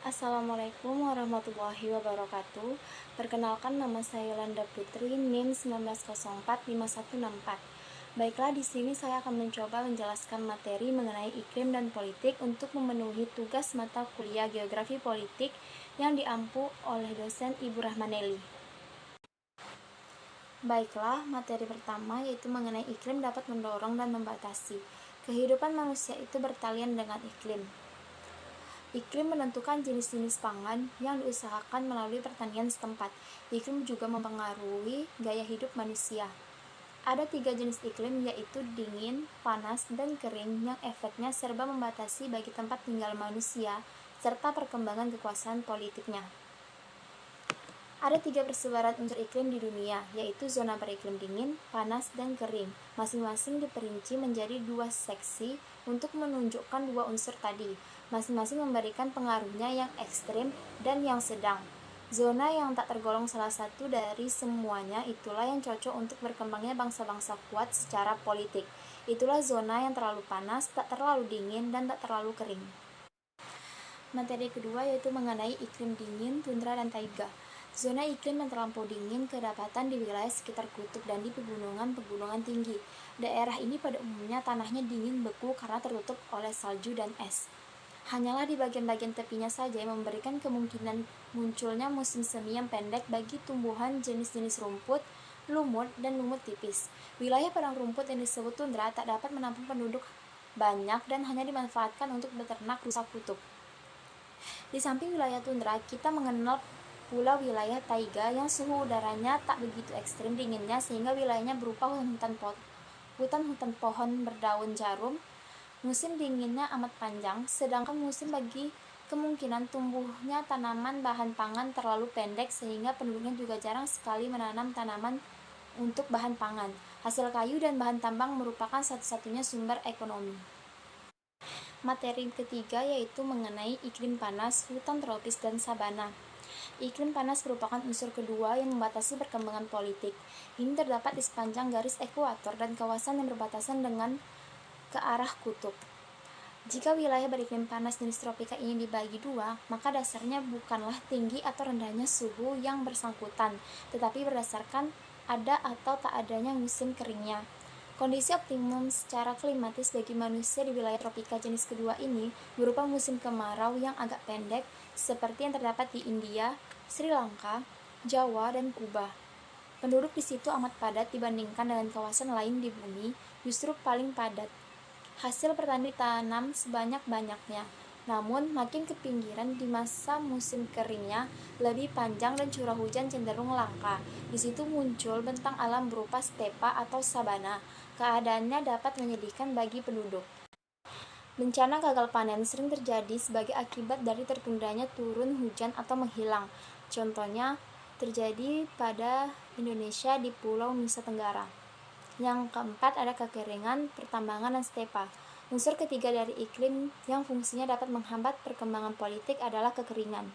Assalamualaikum warahmatullahi wabarakatuh. Perkenalkan, nama saya Yolanda Putri, NIM 19045164. Baiklah, di sini saya akan mencoba menjelaskan materi mengenai iklim dan politik untuk memenuhi tugas mata kuliah Geografi Politik yang diampu oleh dosen Ibu Rahmaneli. Baiklah, materi pertama yaitu mengenai iklim dapat mendorong dan membatasi. Kehidupan manusia itu bertalian dengan iklim. Iklim menentukan jenis-jenis pangan yang diusahakan melalui pertanian setempat. Iklim juga mempengaruhi gaya hidup manusia. Ada 3 jenis iklim, yaitu dingin, panas, dan kering, yang efeknya serba membatasi bagi tempat tinggal manusia serta perkembangan kekuasaan politiknya. Ada 3 persebaran unsur iklim di dunia, yaitu zona beriklim dingin, panas, dan kering. Masing-masing diperinci menjadi 2 seksi untuk menunjukkan 2 unsur tadi. Masing-masing memberikan pengaruhnya yang ekstrim dan yang sedang. Zona yang tak tergolong salah satu dari semuanya itulah yang cocok untuk berkembangnya bangsa-bangsa kuat secara politik. Itulah zona yang terlalu panas, tak terlalu dingin, dan tak terlalu kering. Materi kedua yaitu mengenai iklim dingin, tundra, dan taiga. Zona iklim yang terlampau dingin kedapatan di wilayah sekitar kutub dan di pegunungan-pegunungan tinggi. Daerah ini pada umumnya tanahnya dingin beku karena tertutup oleh salju dan es. Hanyalah di bagian-bagian tepinya saja yang memberikan kemungkinan munculnya musim semi yang pendek bagi tumbuhan jenis-jenis rumput, lumut, dan lumut tipis. Wilayah padang rumput yang disebut tundra tak dapat menampung penduduk banyak dan hanya dimanfaatkan untuk beternak rusa kutub. Di samping wilayah tundra, kita mengenal pula wilayah taiga yang suhu udaranya tak begitu ekstrim dinginnya sehingga wilayahnya berupa hutan-hutan pohon berdaun jarum. Musim dinginnya amat panjang, sedangkan musim bagi kemungkinan tumbuhnya tanaman bahan pangan terlalu pendek sehingga penduduknya juga jarang sekali menanam tanaman untuk bahan pangan. Hasil kayu dan bahan tambang merupakan satu-satunya sumber ekonomi. Materi ketiga yaitu mengenai iklim panas, hutan tropis, dan sabana. Iklim panas merupakan unsur kedua yang membatasi perkembangan politik. Ini terdapat di sepanjang garis ekuator dan kawasan yang berbatasan dengan ke arah kutub. Jika wilayah beriklim panas jenis tropika ini dibagi dua, maka dasarnya bukanlah tinggi atau rendahnya suhu yang bersangkutan, tetapi berdasarkan ada atau tak adanya musim keringnya. Kondisi optimum secara klimatis bagi manusia di wilayah tropika jenis kedua ini berupa musim kemarau yang agak pendek, seperti yang terdapat di India, Sri Lanka, Jawa, dan Kuba. Penduduk di situ amat padat dibandingkan dengan kawasan lain di bumi, justru paling padat. Hasil pertanian ditanam sebanyak-banyaknya, namun makin ke pinggiran di masa musim keringnya lebih panjang dan curah hujan cenderung langka. Di situ muncul bentang alam berupa stepa atau sabana. Keadaannya dapat menyedihkan bagi penduduk. Bencana gagal panen sering terjadi sebagai akibat dari tertundanya turun hujan atau menghilang. Contohnya terjadi pada Indonesia di Pulau Nusa Tenggara. Yang keempat ada kekeringan, pertambangan, dan stepa. Unsur ketiga dari iklim yang fungsinya dapat menghambat perkembangan politik adalah kekeringan.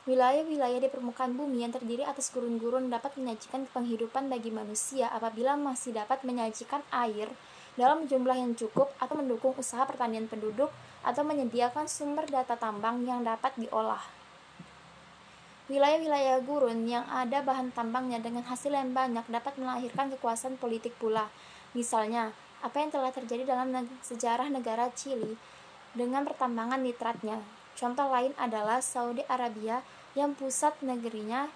Wilayah-wilayah di permukaan bumi yang terdiri atas gurun-gurun dapat menyajikan penghidupan bagi manusia apabila masih dapat menyajikan air dalam jumlah yang cukup atau mendukung usaha pertanian penduduk atau menyediakan sumber data tambang yang dapat diolah. Wilayah-wilayah gurun yang ada bahan tambangnya dengan hasil yang banyak dapat melahirkan kekuasaan politik pula. Misalnya, apa yang telah terjadi dalam sejarah negara Chili dengan pertambangan nitratnya. Contoh lain adalah Saudi Arabia yang pusat negerinya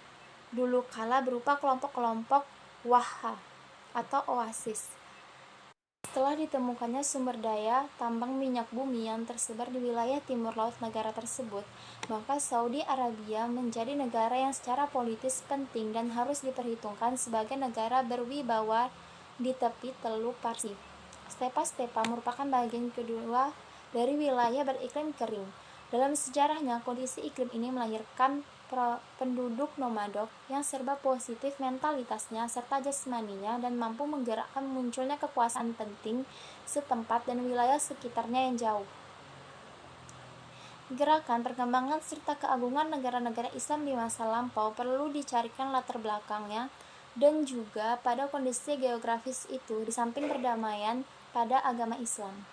dulu kala berupa kelompok-kelompok Waha atau oasis. Setelah ditemukannya sumber daya tambang minyak bumi yang tersebar di wilayah timur laut negara tersebut, maka Saudi Arabia menjadi negara yang secara politis penting dan harus diperhitungkan sebagai negara berwibawa di tepi Teluk Parsi. Stepa-stepa merupakan bagian kedua dari wilayah beriklim kering. Dalam sejarahnya, kondisi iklim ini melahirkan penduduk nomadok yang serba positif mentalitasnya serta jasmaninya dan mampu menggerakkan munculnya kekuasaan penting setempat dan wilayah sekitarnya yang jauh. Gerakan, perkembangan, serta keagungan negara-negara Islam di masa lampau perlu dicarikan latar belakangnya dan juga pada kondisi geografis itu di samping perdamaian pada agama Islam.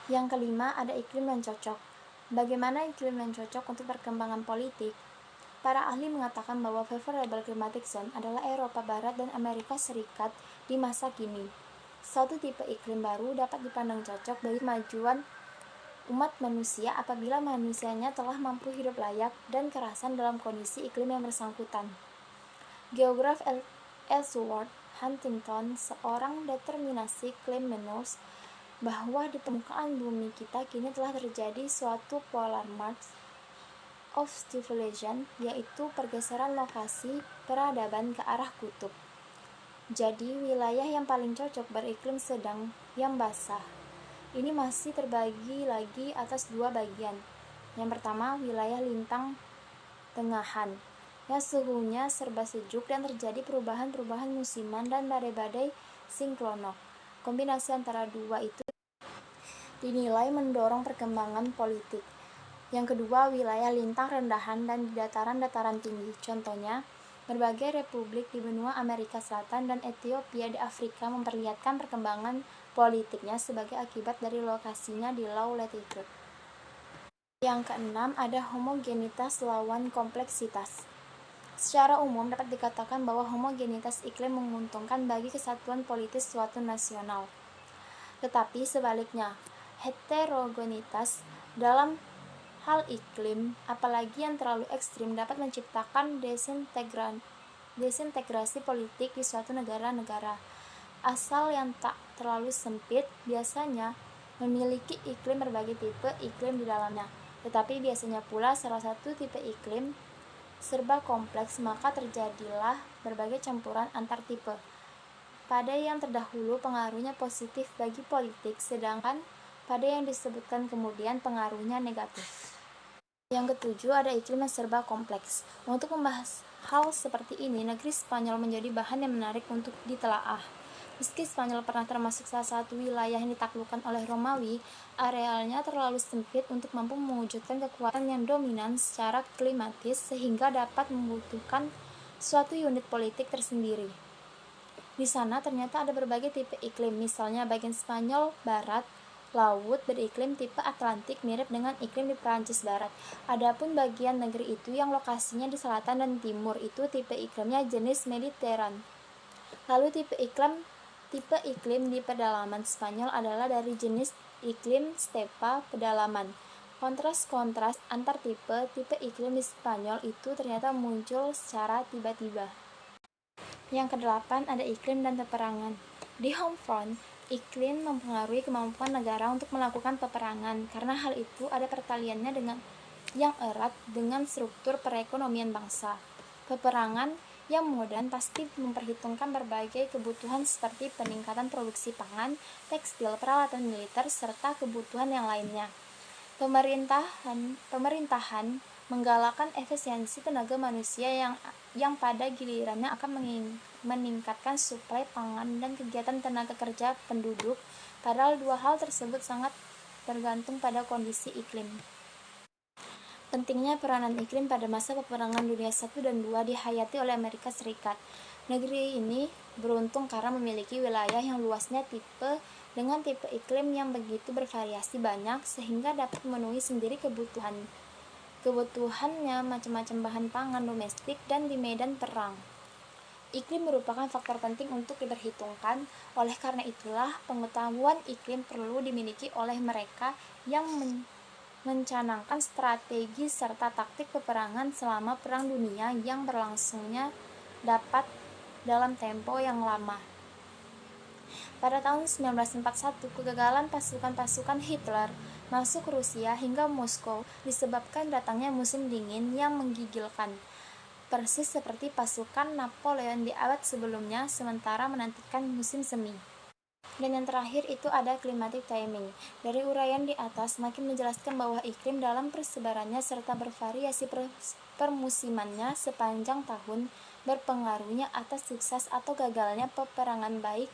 Yang kelima, ada iklim yang cocok. Bagaimana iklim yang cocok untuk perkembangan politik? Para ahli mengatakan bahwa favorable climatic zone adalah Eropa Barat dan Amerika Serikat di masa kini. Suatu tipe iklim baru dapat dipandang cocok bagi kemajuan umat manusia apabila manusianya telah mampu hidup layak dan kerasan dalam kondisi iklim yang bersangkutan. Geograf Ellsworth Huntington, seorang determinasi, klaim menulis bahwa di permukaan bumi kita kini telah terjadi suatu polar march of civilization, yaitu pergeseran lokasi peradaban ke arah kutub. Jadi, wilayah yang paling cocok beriklim sedang yang basah ini masih terbagi lagi atas dua bagian. Yang pertama, wilayah lintang tengahan, yang suhunya serba sejuk dan terjadi perubahan-perubahan musiman dan badai-badai sinkrono. Kombinasi antara dua itu dinilai mendorong perkembangan politik. Yang kedua, wilayah lintang rendahan dan di dataran-dataran tinggi. Contohnya, berbagai republik di benua Amerika Selatan dan Ethiopia di Afrika memperlihatkan perkembangan politiknya sebagai akibat dari lokasinya di low latitude. Yang keenam, ada homogenitas lawan kompleksitas. Secara umum dapat dikatakan bahwa homogenitas iklim menguntungkan bagi kesatuan politis suatu nasional. Tetapi sebaliknya, heterogenitas dalam hal iklim, apalagi yang terlalu ekstrim, dapat menciptakan desintegrasi politik di suatu negara-negara. Asal yang tak terlalu sempit biasanya memiliki iklim berbagai tipe iklim di dalamnya. Tetapi biasanya pula salah satu tipe iklim serba kompleks, maka terjadilah berbagai campuran antar tipe. Pada yang terdahulu pengaruhnya positif bagi politik, sedangkan pada yang disebutkan kemudian pengaruhnya negatif. Yang ketujuh, ada iklim yang serba kompleks. Untuk membahas hal seperti ini, negeri Spanyol menjadi bahan yang menarik untuk ditelaah. Meski Spanyol pernah termasuk salah satu wilayah yang ditaklukkan oleh Romawi, arealnya terlalu sempit untuk mampu mewujudkan kekuatan yang dominan secara klimatis sehingga dapat membutuhkan suatu unit politik tersendiri. Di sana ternyata ada berbagai tipe iklim, misalnya bagian Spanyol Barat laut beriklim tipe Atlantik mirip dengan iklim di Prancis Barat. Adapun bagian negeri itu yang lokasinya di selatan dan timur itu tipe iklimnya jenis Mediteran. Lalu tipe iklim di pedalaman Spanyol adalah dari jenis iklim stepa pedalaman. Kontras-kontras antar tipe iklim di Spanyol itu ternyata muncul secara tiba-tiba. Yang kedelapan, ada iklim dan peperangan. Di home front, iklim mempengaruhi kemampuan negara untuk melakukan peperangan, karena hal itu ada pertaliannya dengan yang erat dengan struktur perekonomian bangsa. Peperangan yang modern pasti memperhitungkan berbagai kebutuhan seperti peningkatan produksi pangan, tekstil, peralatan militer, serta kebutuhan yang lainnya. Pemerintahan menggalakkan efisiensi tenaga manusia yang pada gilirannya akan meningkatkan suplai pangan dan kegiatan tenaga kerja penduduk, padahal dua hal tersebut sangat tergantung pada kondisi iklim. Pentingnya peranan iklim pada masa peperangan dunia I dan II dihayati oleh Amerika Serikat. Negeri ini beruntung karena memiliki wilayah yang luasnya dengan tipe iklim yang begitu bervariasi banyak sehingga dapat memenuhi sendiri kebutuhannya macam-macam bahan pangan domestik dan di medan perang. Iklim merupakan faktor penting untuk diperhitungkan, oleh karena itulah pengetahuan iklim perlu dimiliki oleh mereka yang mencanangkan strategi serta taktik peperangan selama Perang Dunia yang berlangsungnya dapat dalam tempo yang lama. Pada tahun 1941, kegagalan pasukan-pasukan Hitler masuk Rusia hingga Moskow disebabkan datangnya musim dingin yang menggigilkan, persis seperti pasukan Napoleon di abad sebelumnya sementara menantikan musim semi. Dan yang terakhir itu ada climatic timing. Dari uraian di atas makin menjelaskan bahwa iklim dalam persebarannya serta bervariasi permusimannya sepanjang tahun berpengaruhnya atas sukses atau gagalnya peperangan baik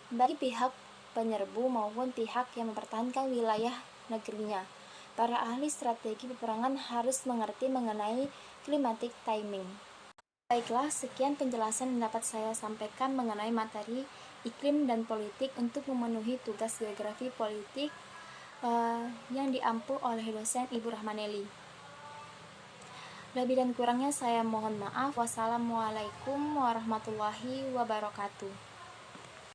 bagi pihak penyerbu maupun pihak yang mempertahankan wilayah negerinya. Para ahli strategi peperangan harus mengerti mengenai climatic timing. Baiklah, sekian penjelasan yang dapat saya sampaikan mengenai materi iklim dan politik untuk memenuhi tugas geografi politik yang diampu oleh dosen Ibu Rahmaneli. Lebih dan kurangnya saya mohon maaf. Wassalamualaikum warahmatullahi wabarakatuh.